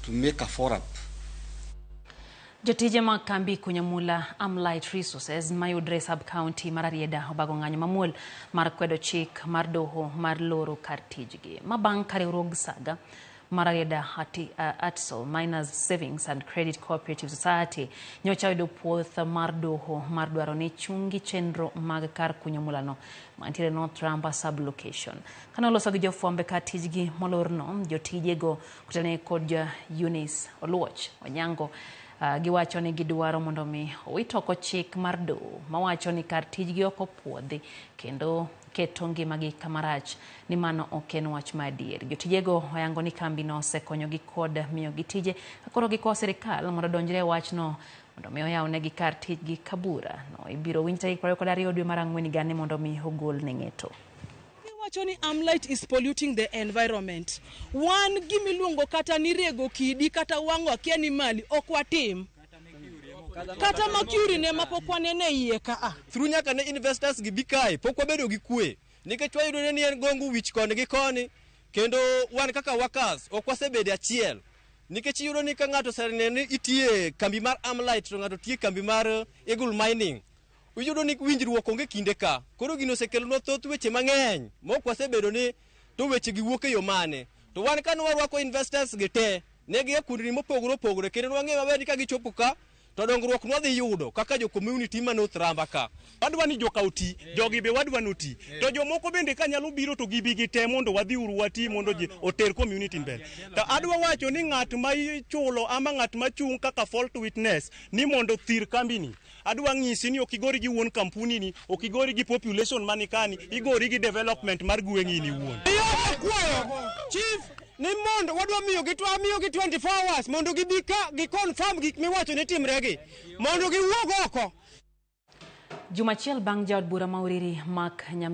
to make a forum. Jotije mag kambi mula Light Resources mayudre sub-county mar Arieda obago ng'anyo mamuol mar kwedo chik mar doho mar loro kar tijgi. Mabang' ka riwruog saga mar Arieda Atso Miners Savings and Credit Cooperative Society nyocha oyudo puoth mar doho mar dwaro ni chungi chenro mag kar kunyo mulano mantiere North Ramba sub-location. Kana oloso gi jofwambe kar tijgi molorno, jotijego kutane kod Eunice Oluoch Onyango giwacho ni gidwaro mondo mi owitoko chik mar doho mawacho ni kar tijgi ok opuodhi kendo keto ngimagi kamarach ni mano ok en wach madier. Jotijego oyango ni kambi no osekonyogi kod miyo gi tije koro gikwayo sirikal mondo odonjre wachno mondo mi oyawnegi kar tijgi kabura no ibiro winj tarik 22 dwe mar Ang'wen gane mondo mi ogol ne ng'eto. Wachoni Light is polluting the environment. Wan gimiluongo kata ni rego kidi kata wang'o akia ni mali ok watim. Kata mercury ne mapok wanene iye ka. Through nyaka ne investors gi bikae pok wabedo gi kwe. Nikech wayudo ni en gongu wich koni gi koni kendo wan kaka workers ok wasebedo achiel. Nikech yudo ni ka ng'ato serne itie kambi mar Light to ng'ato tie kambi mar Eagle Mining. Uyudo ni winjruok onge kinde ka. Koro gino osekelonwa thoth weche mang'eny mok wasebedo ni to weche gi wuok e yo mane. To wan ka warwako investors gi te ne gi kundni mopogore opogore kendo wang'eyo maber ni ka gichopo ka to dongruok nwadhi yudo kaka jo community ma North Ramba ka. Wadwa ni jokauti, jogi be wadwa nuti. To jomoko bende ka nyalo biro to gibi gi te mondo wadhi uru wati mondo ji oter community mbele. To adwa wacho ni ng'at ma ichulo ama ng'at ma chung' kaka fault witness ni mondo thir kambini. Adwa ng'isi ni okigori gi wuon kampuni ni, okigori gi population manikani, igori gi development mar gweng'i ni wuon. Chief ni mondo wadwa miyo gi 24 hours mondo gibika gi confirm gik miwacho ni timregi mondo giwuog oko. Jumachiel bang' jaod bura Mauriri Mark Nyami